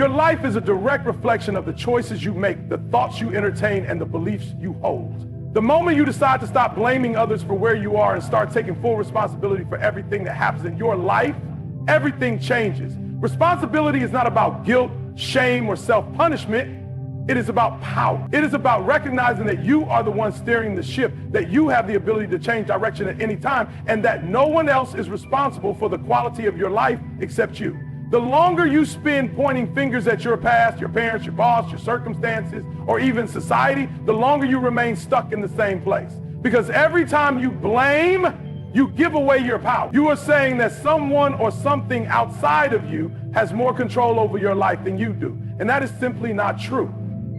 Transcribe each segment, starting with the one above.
Your life is a direct reflection of the choices you make, the thoughts you entertain, and the beliefs you hold. The moment you decide to stop blaming others for where you are and start taking full responsibility for everything that happens in your life, everything changes. Responsibility is not about guilt, shame, or self-punishment. It is about power. It is about recognizing that you are the one steering the ship, that you have the ability to change direction at any time, and that no one else is responsible for the quality of your life except you. The longer you spend pointing fingers at your past, your parents, your boss, your circumstances, or even society, the longer you remain stuck in the same place. Because every time you blame, you give away your power. You are saying that someone or something outside of you has more control over your life than you do. And that is simply not true.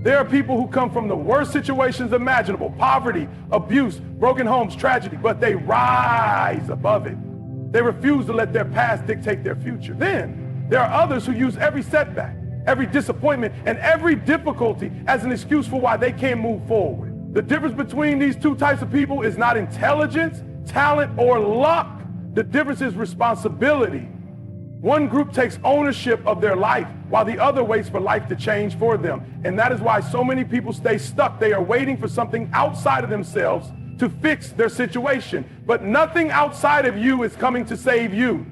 There are people who come from the worst situations imaginable, poverty, abuse, broken homes, tragedy, but they rise above it. They refuse to let their past dictate their future. Then there are others who use every setback, every disappointment, and every difficulty as an excuse for why they can't move forward. The difference between these two types of people is not intelligence, talent, or luck. The difference is responsibility. One group takes ownership of their life while the other waits for life to change for them. And that is why so many people stay stuck. They are waiting for something outside of themselves to fix their situation. But nothing outside of you is coming to save you.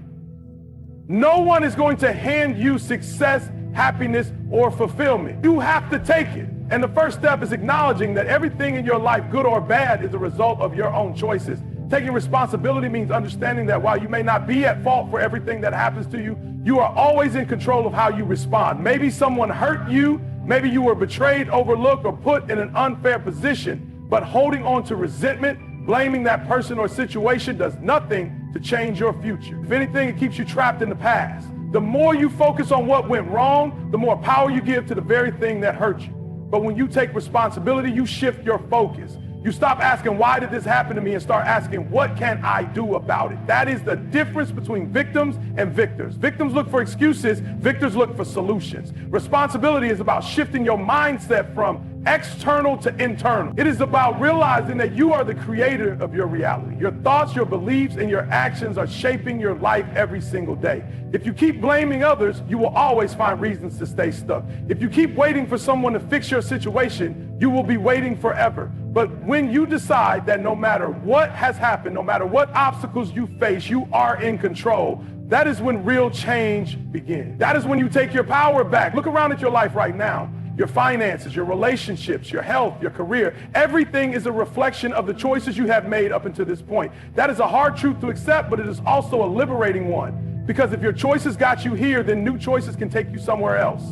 No one is going to hand you success, happiness, or fulfillment. You have to take it. And the first step is acknowledging that everything in your life, good or bad, is a result of your own choices. Taking responsibility means understanding that while you may not be at fault for everything that happens to you, you are always in control of how you respond. Maybe someone hurt you, maybe you were betrayed, overlooked, or put in an unfair position, but holding on to resentment, blaming that person or situation does nothing to change your future. If anything, it keeps you trapped in the past. The more you focus on what went wrong, the more power you give to the very thing that hurt you. But when you take responsibility, you shift your focus. You stop asking, why did this happen to me, and start asking, what can I do about it? That is the difference between victims and victors. Victims look for excuses, victors look for solutions. Responsibility is about shifting your mindset from external to internal. It is about realizing that you are the creator of your reality. Your thoughts, your beliefs, and your actions are shaping your life every single day. If you keep blaming others, you will always find reasons to stay stuck. If you keep waiting for someone to fix your situation, you will be waiting forever. But when you decide that no matter what has happened, no matter what obstacles you face, you are in control, that is when real change begins. That is when you take your power back. Look around at your life right now. Your finances, your relationships, your health, your career, everything is a reflection of the choices you have made up until this point. That is a hard truth to accept, but it is also a liberating one. Because if your choices got you here, then new choices can take you somewhere else.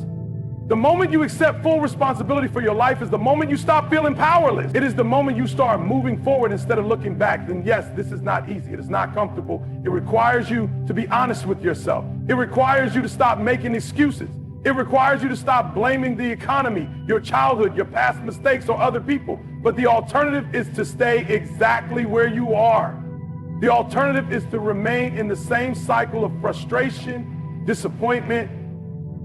The moment you accept full responsibility for your life is the moment you stop feeling powerless. It is the moment you start moving forward instead of looking back. Then yes, this is not easy. It is not comfortable. It requires you to be honest with yourself. It requires you to stop making excuses. It requires you to stop blaming the economy, your childhood, your past mistakes, or other people. But the alternative is to stay exactly where you are. The alternative is to remain in the same cycle of frustration, disappointment,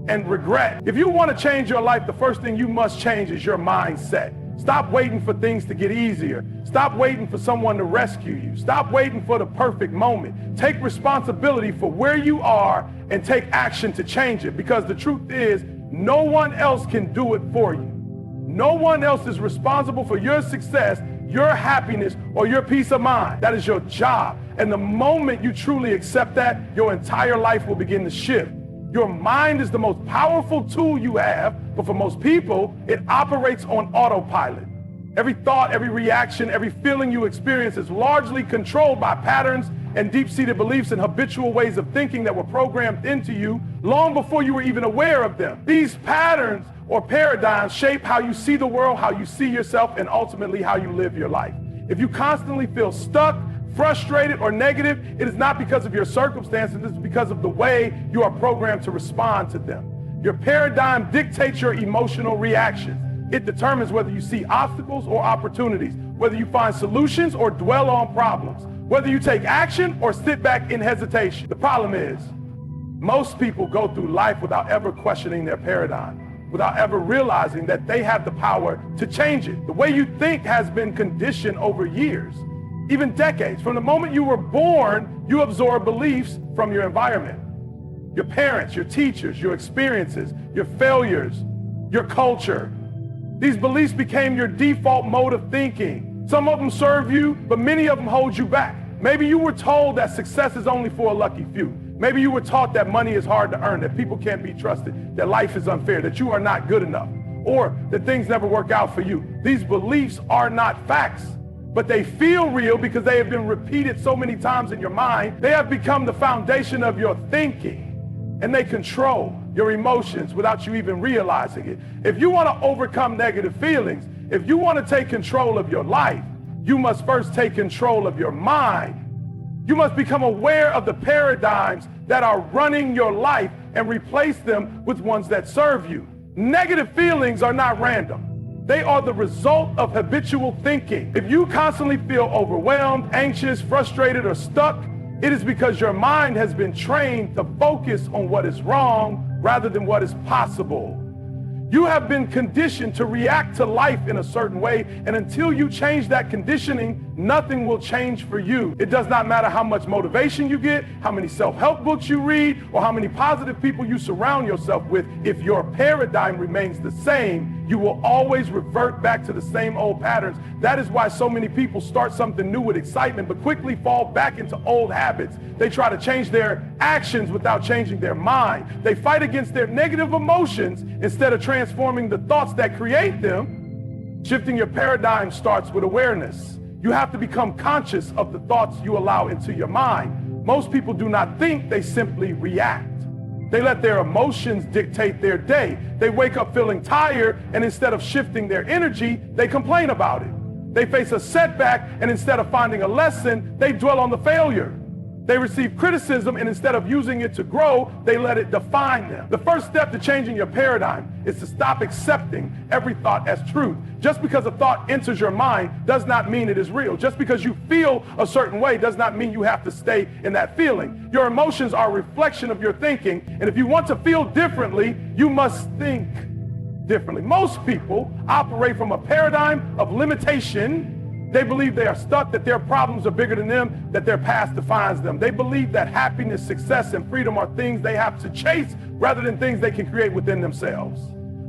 and regret. If you want to change your life, the first thing you must change is your mindset. Stop waiting for things to get easier. Stop waiting for someone to rescue you. Stop waiting for the perfect moment. Take responsibility for where you are and take action to change it, because the truth is, no one else can do it for you. No one else is responsible for your success, your happiness, or your peace of mind. That is your job. And the moment you truly accept that, your entire life will begin to shift. Your mind is the most powerful tool you have, but for most people, it operates on autopilot. Every thought, every reaction, every feeling you experience is largely controlled by patterns and deep-seated beliefs and habitual ways of thinking that were programmed into you long before you were even aware of them. These patterns or paradigms shape how you see the world, how you see yourself, and ultimately how you live your life. If you constantly feel stuck, frustrated, or negative, it is not because of your circumstances, it is because of the way you are programmed to respond to them. Your paradigm dictates your emotional reactions. It determines whether you see obstacles or opportunities, whether you find solutions or dwell on problems, whether you take action or sit back in hesitation. The problem is, most people go through life without ever questioning their paradigm, without ever realizing that they have the power to change it. The way you think has been conditioned over years, even decades. From the moment you were born, you absorb beliefs from your environment. Your parents, your teachers, your experiences, your failures, your culture. These beliefs became your default mode of thinking. Some of them serve you, but many of them hold you back. Maybe you were told that success is only for a lucky few. Maybe you were taught that money is hard to earn, that people can't be trusted, that life is unfair, that you are not good enough, or that things never work out for you. These beliefs are not facts, but they feel real because they have been repeated so many times in your mind. They have become the foundation of your thinking, and they control your emotions without you even realizing it. If you want to overcome negative feelings, if you want to take control of your life, you must first take control of your mind. You must become aware of the paradigms that are running your life and replace them with ones that serve you. Negative feelings are not random. They are the result of habitual thinking. If you constantly feel overwhelmed, anxious, frustrated, or stuck, it is because your mind has been trained to focus on what is wrong rather than what is possible. You have been conditioned to react to life in a certain way, and until you change that conditioning, nothing will change for you. It does not matter how much motivation you get, how many self-help books you read, or how many positive people you surround yourself with. If your paradigm remains the same, you will always revert back to the same old patterns. That is why so many people start something new with excitement, but quickly fall back into old habits. They try to change their actions without changing their mind. They fight against their negative emotions instead of transforming the thoughts that create them. Shifting your paradigm starts with awareness. You have to become conscious of the thoughts you allow into your mind. Most people do not think, they simply react. They let their emotions dictate their day. They wake up feeling tired, and instead of shifting their energy, they complain about it. They face a setback, and instead of finding a lesson, they dwell on the failure. They receive criticism, and instead of using it to grow, they let it define them. The first step to changing your paradigm is to stop accepting every thought as truth. Just because a thought enters your mind does not mean it is real. Just because you feel a certain way does not mean you have to stay in that feeling. Your emotions are a reflection of your thinking, and if you want to feel differently, you must think differently. Most people operate from a paradigm of limitation. They believe they are stuck, that their problems are bigger than them, that their past defines them. They believe that happiness, success, and freedom are things they have to chase rather than things they can create within themselves.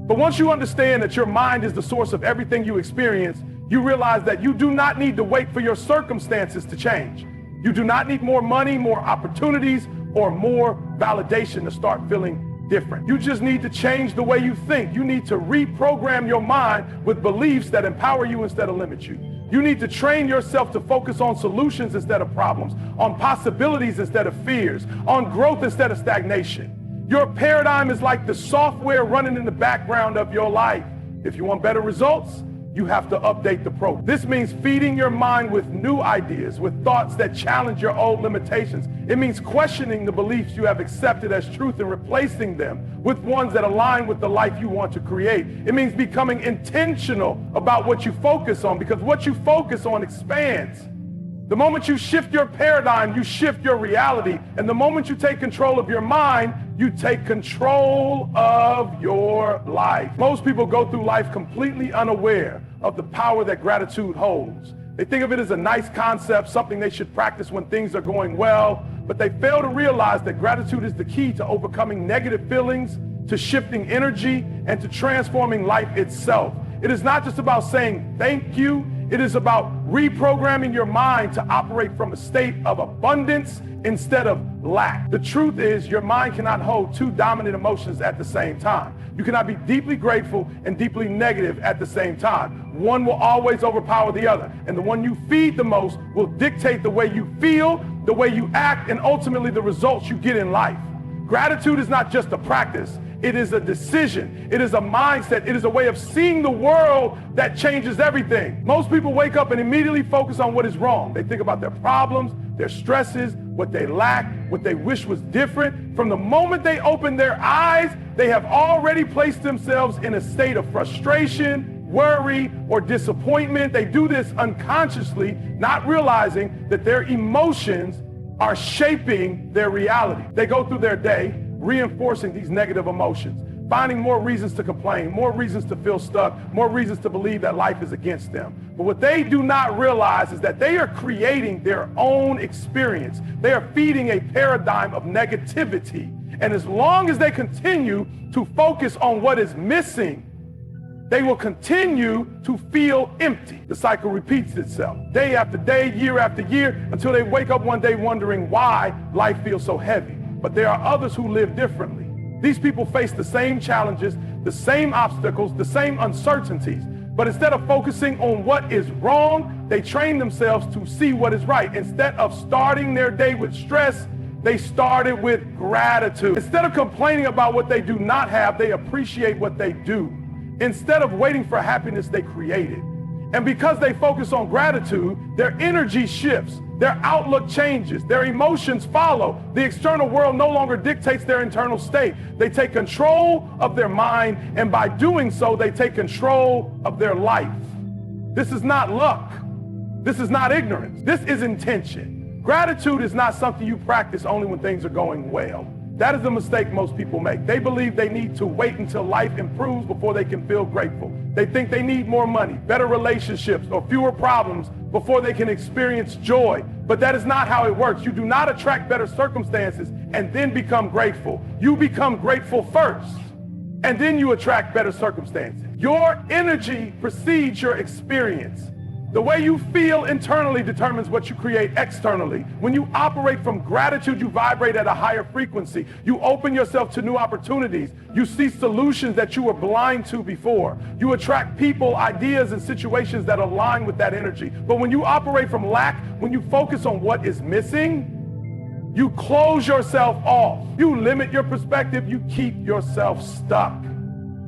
But once you understand that your mind is the source of everything you experience, you realize that you do not need to wait for your circumstances to change. You do not need more money, more opportunities, or more validation to start feeling different. You just need to change the way you think. You need to reprogram your mind with beliefs that empower you instead of limit you. You need to train yourself to focus on solutions instead of problems, on possibilities instead of fears, on growth instead of stagnation. Your paradigm is like the software running in the background of your life. If you want better results, you have to update the program. This means feeding your mind with new ideas, with thoughts that challenge your old limitations. It means questioning the beliefs you have accepted as truth and replacing them with ones that align with the life you want to create. It means becoming intentional about what you focus on, because what you focus on expands. The moment you shift your paradigm, you shift your reality. And the moment you take control of your mind, you take control of your life. Most people go through life completely unaware of the power that gratitude holds. They think of it as a nice concept, something they should practice when things are going well, but they fail to realize that gratitude is the key to overcoming negative feelings, to shifting energy, and to transforming life itself. It is not just about saying thank you. It is about reprogramming your mind to operate from a state of abundance instead of lack. The truth is, your mind cannot hold two dominant emotions at the same time. You cannot be deeply grateful and deeply negative at the same time. One will always overpower the other, and the one you feed the most will dictate the way you feel, the way you act, and ultimately the results you get in life. Gratitude is not just a practice. It is a decision. It is a mindset. It is a way of seeing the world that changes everything. Most people wake up and immediately focus on what is wrong. They think about their problems, their stresses, what they lack, what they wish was different. From the moment they open their eyes, they have already placed themselves in a state of frustration, worry, or disappointment. They do this unconsciously, not realizing that their emotions are shaping their reality. They go through their day reinforcing these negative emotions, finding more reasons to complain, more reasons to feel stuck, more reasons to believe that life is against them. But what they do not realize is that they are creating their own experience. They are feeding a paradigm of negativity. And as long as they continue to focus on what is missing, they will continue to feel empty. The cycle repeats itself day after day, year after year, until they wake up one day wondering why life feels so heavy. But there are others who live differently. These people face the same challenges, the same obstacles, the same uncertainties. But instead of focusing on what is wrong, they train themselves to see what is right. Instead of starting their day with stress, they started with gratitude. Instead of complaining about what they do not have, they appreciate what they do. Instead of waiting for happiness, they create it. And because they focus on gratitude, their energy shifts, their outlook changes, their emotions follow. The external world no longer dictates their internal state. They take control of their mind, and by doing so, they take control of their life. This is not luck. This is not ignorance. This is intention. Gratitude is not something you practice only when things are going well. That is the mistake most people make. They believe they need to wait until life improves before they can feel grateful. They think they need more money, better relationships, or fewer problems before they can experience joy. But that is not how it works. You do not attract better circumstances and then become grateful. You become grateful first, and then you attract better circumstances. Your energy precedes your experience. The way you feel internally determines what you create externally. When you operate from gratitude, you vibrate at a higher frequency. You open yourself to new opportunities. You see solutions that you were blind to before. You attract people, ideas, and situations that align with that energy. But when you operate from lack, when you focus on what is missing, you close yourself off. You limit your perspective. You keep yourself stuck.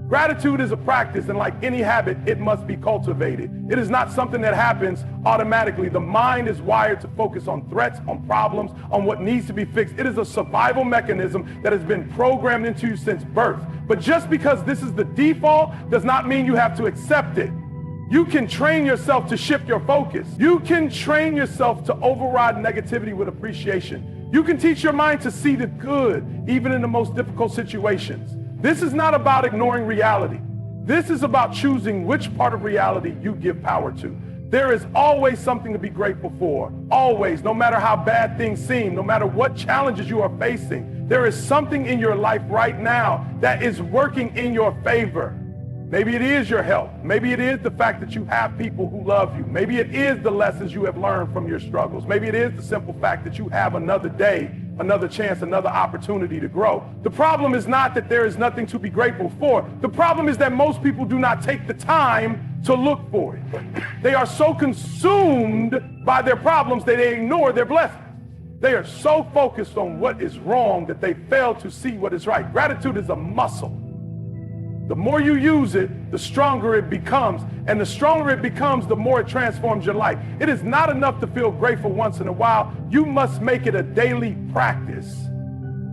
Gratitude is a practice, and like any habit, it must be cultivated. It is not something that happens automatically. The mind is wired to focus on threats, on problems, on what needs to be fixed. It is a survival mechanism that has been programmed into you since birth. But just because this is the default does not mean you have to accept it. You can train yourself to shift your focus. You can train yourself to override negativity with appreciation. You can teach your mind to see the good, even in the most difficult situations. This is not about ignoring reality. This is about choosing which part of reality you give power to. There is always something to be grateful for. Always, no matter how bad things seem, no matter what challenges you are facing, there is something in your life right now that is working in your favor. Maybe it is your health. Maybe it is the fact that you have people who love you. Maybe it is the lessons you have learned from your struggles. Maybe it is the simple fact that you have another day, another chance, another opportunity to grow. The problem is not that there is nothing to be grateful for. The problem is that most people do not take the time to look for it. They are so consumed by their problems that they ignore their blessings. They are so focused on what is wrong that they fail to see what is right. Gratitude is a muscle. The more you use it, the stronger it becomes. And the stronger it becomes, the more it transforms your life. It is not enough to feel grateful once in a while. You must make it a daily practice.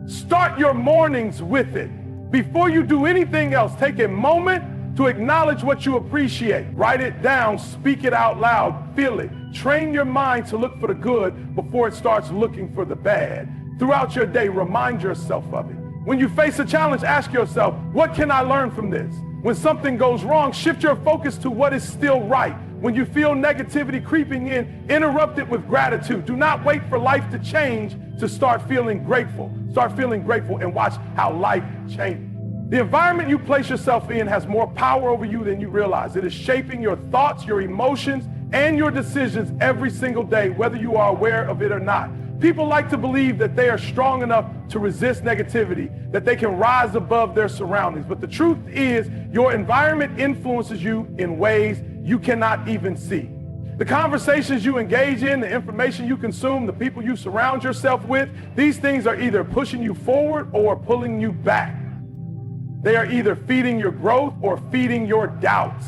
Start your mornings with it. Before you do anything else, take a moment to acknowledge what you appreciate. Write it down, speak it out loud, feel it. Train your mind to look for the good before it starts looking for the bad. Throughout your day, remind yourself of it. When you face a challenge, ask yourself, what can I learn from this? When something goes wrong, shift your focus to what is still right. When you feel negativity creeping in, interrupt it with gratitude. Do not wait for life to change to start feeling grateful. Start feeling grateful and watch how life changes. The environment you place yourself in has more power over you than you realize. It is shaping your thoughts, your emotions, and your decisions every single day, whether you are aware of it or not. People like to believe that they are strong enough to resist negativity, that they can rise above their surroundings. But the truth is, your environment influences you in ways you cannot even see. The conversations you engage in, the information you consume, the people you surround yourself with, these things are either pushing you forward or pulling you back. They are either feeding your growth or feeding your doubts.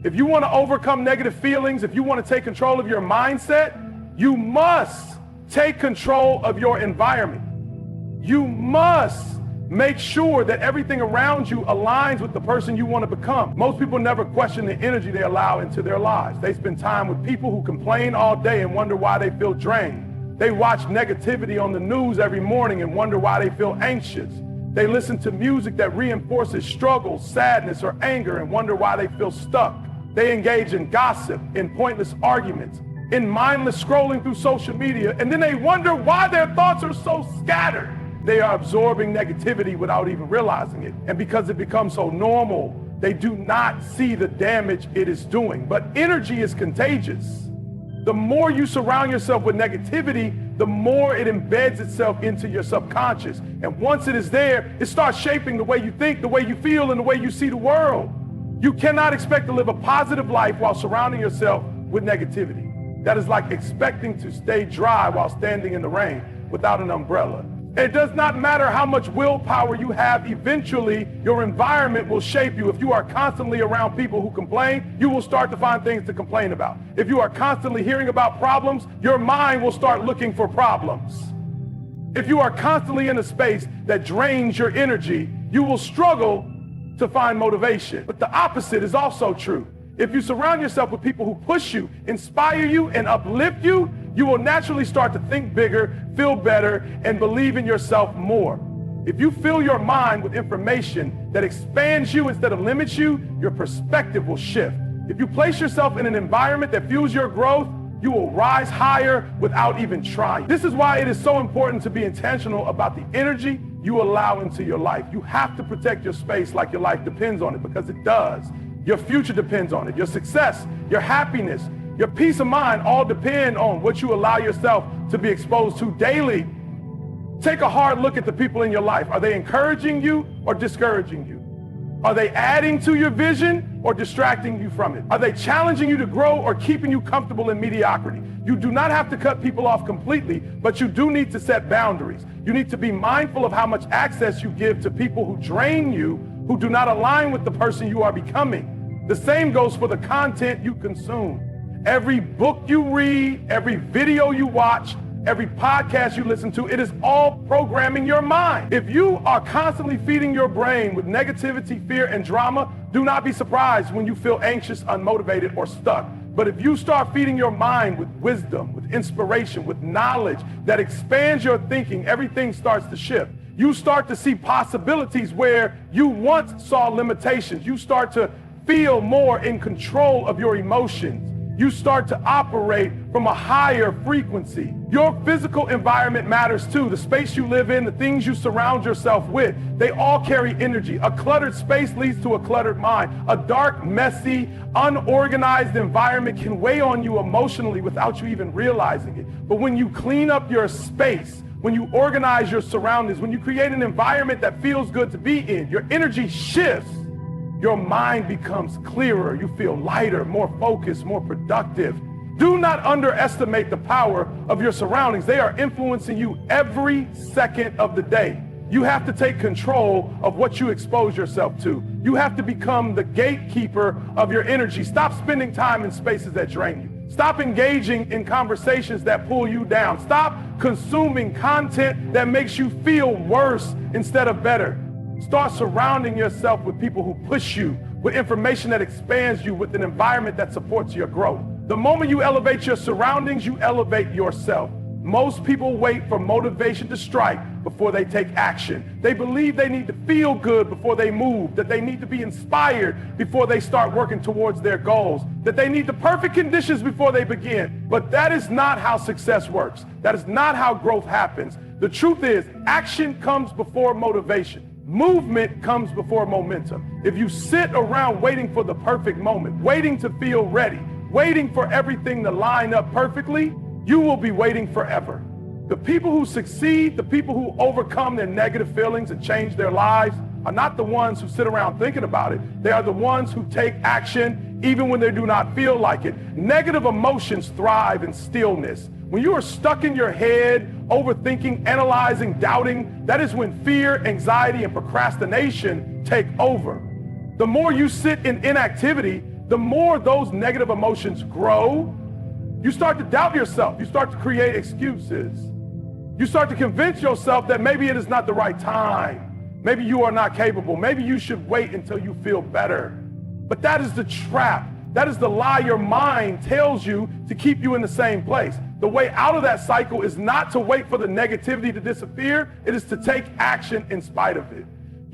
If you want to overcome negative feelings, if you want to take control of your mindset, you must take control of your environment. You must make sure that everything around you aligns with the person you want to become. Most people never question the energy they allow into their lives. They spend time with people who complain all day and wonder why they feel drained. They watch negativity on the news every morning and wonder why they feel anxious. They listen to music that reinforces struggle, sadness, or anger and wonder why they feel stuck. They engage in gossip, in pointless arguments, in mindless scrolling through social media, and then they wonder why their thoughts are so scattered. they are absorbing negativity without even realizing it. And because it becomes so normal, they do not see the damage it is doing. But energy is contagious. The more you surround yourself with negativity, the more it embeds itself into your subconscious. And once it is there, it starts shaping the way you think, the way you feel, and the way you see the world. You cannot expect to live a positive life while surrounding yourself with negativity. That is like expecting to stay dry while standing in the rain without an umbrella. It does not matter how much willpower you have, eventually your environment will shape you. If you are constantly around people who complain, you will start to find things to complain about. If you are constantly hearing about problems, your mind will start looking for problems. If you are constantly in a space that drains your energy, you will struggle to find motivation. But the opposite is also true. If you surround yourself with people who push you, inspire you, and uplift you, you will naturally start to think bigger, feel better, and believe in yourself more. If you fill your mind with information that expands you instead of limits you, your perspective will shift. If you place yourself in an environment that fuels your growth, you will rise higher without even trying. This is why it is so important to be intentional about the energy you allow into your life. You have to protect your space like your life depends on it, because it does. Your future depends on it. Your success, your happiness, your peace of mind all depend on what you allow yourself to be exposed to daily. Take a hard look at the people in your life. Are they encouraging you or discouraging you? Are they adding to your vision or distracting you from it? Are they challenging you to grow or keeping you comfortable in mediocrity? You do not have to cut people off completely, but you do need to set boundaries. You need to be mindful of how much access you give to people who drain you, who do not align with the person you are becoming. The same goes for the content you consume. Every book you read, every video you watch, every podcast you listen to, it is all programming your mind. If you are constantly feeding your brain with negativity, fear, and drama, do not be surprised when you feel anxious, unmotivated, or stuck. But if you start feeding your mind with wisdom, with inspiration, with knowledge that expands your thinking, everything starts to shift. You start to see possibilities where you once saw limitations. You start to feel more in control of your emotions. You start to operate from a higher frequency. Your physical environment matters too. The space you live in, the things you surround yourself with, they all carry energy. A cluttered space leads to a cluttered mind. A dark, messy, unorganized environment can weigh on you emotionally without you even realizing it. But when you clean up your space, when you organize your surroundings, when you create an environment that feels good to be in, your energy shifts. Your mind becomes clearer. You feel lighter, more focused, more productive. Do not underestimate the power of your surroundings. They are influencing you every second of the day. You have to take control of what you expose yourself to. You have to become the gatekeeper of your energy. Stop spending time in spaces that drain you. Stop engaging in conversations that pull you down. Stop consuming content that makes you feel worse instead of better. Start surrounding yourself with people who push you, with information that expands you, with an environment that supports your growth. The moment you elevate your surroundings, you elevate yourself. Most people wait for motivation to strike before they take action. They believe they need to feel good before they move, that they need to be inspired before they start working towards their goals, that they need the perfect conditions before they begin. But that is not how success works. That is not how growth happens. The truth is, action comes before motivation. Movement comes before momentum. If you sit around waiting for the perfect moment, waiting to feel ready, waiting for everything to line up perfectly, you will be waiting forever. The people who succeed, the people who overcome their negative feelings and change their lives, are not the ones who sit around thinking about it. They are the ones who take action even when they do not feel like it. Negative emotions thrive in stillness. When you are stuck in your head, overthinking, analyzing, doubting, that is when fear, anxiety, and procrastination take over. The more you sit in inactivity, the more those negative emotions grow. You start to doubt yourself. You start to create excuses. You start to convince yourself that maybe it is not the right time. Maybe you are not capable. Maybe you should wait until you feel better. But that is the trap. That is the lie your mind tells you to keep you in the same place. The way out of that cycle is not to wait for the negativity to disappear. It is to take action in spite of it.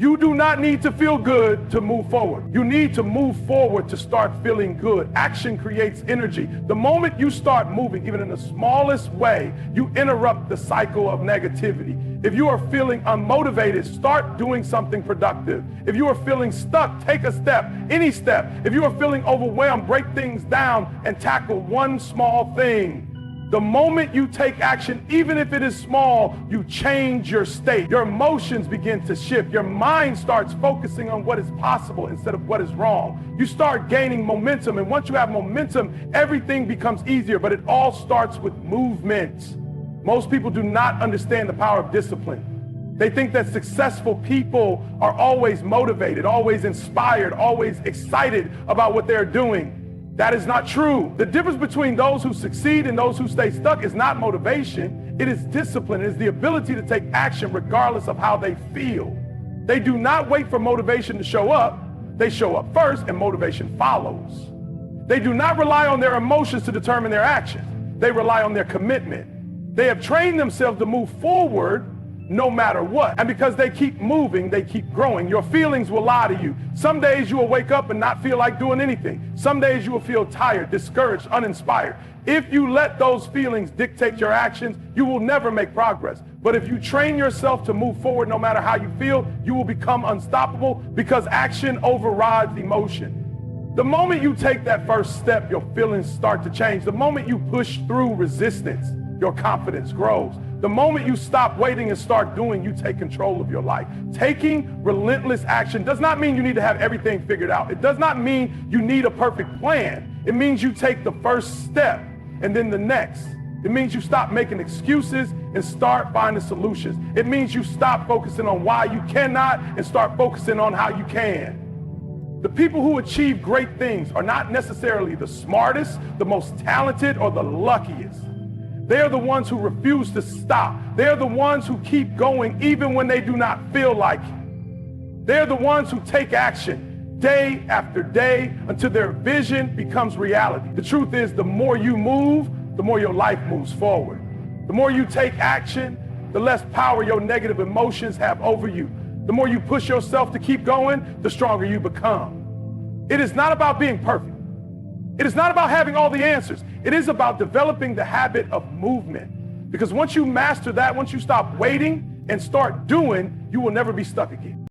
You do not need to feel good to move forward. You need to move forward to start feeling good. Action creates energy. The moment you start moving, even in the smallest way, you interrupt the cycle of negativity. If you are feeling unmotivated, start doing something productive. If you are feeling stuck, take a step, any step. If you are feeling overwhelmed, break things down and tackle one small thing. The moment you take action, even if it is small, you change your state. Your emotions begin to shift. Your mind starts focusing on what is possible instead of what is wrong. You start gaining momentum, and once you have momentum, everything becomes easier, but it all starts with movement. Most people do not understand the power of discipline. They think that successful people are always motivated, always inspired, always excited about what they're doing. That is not true. The difference between those who succeed and those who stay stuck is not motivation. It is discipline. It is the ability to take action regardless of how they feel. They do not wait for motivation to show up. They show up first and motivation follows. They do not rely on their emotions to determine their actions. They rely on their commitment. They have trained themselves to move forward no matter what. And because they keep moving, they keep growing. Your feelings will lie to you. Some days you will wake up and not feel like doing anything. Some days you will feel tired, discouraged, uninspired. If you let those feelings dictate your actions, you will never make progress. But if you train yourself to move forward no matter how you feel, you will become unstoppable because action overrides emotion. The moment you take that first step, your feelings start to change. The moment you push through resistance, your confidence grows. The moment you stop waiting and start doing, you take control of your life. Taking relentless action does not mean you need to have everything figured out. It does not mean you need a perfect plan. It means you take the first step and then the next. It means you stop making excuses and start finding solutions. It means you stop focusing on why you cannot and start focusing on how you can. The people who achieve great things are not necessarily the smartest, the most talented, or the luckiest. They are the ones who refuse to stop. They are the ones who keep going even when they do not feel like it. They are the ones who take action day after day until their vision becomes reality. The truth is, the more you move, the more your life moves forward. The more you take action, the less power your negative emotions have over you. The more you push yourself to keep going, the stronger you become. It is not about being perfect. It is not about having all the answers. It is about developing the habit of movement. Because once you master that, once you stop waiting and start doing, you will never be stuck again.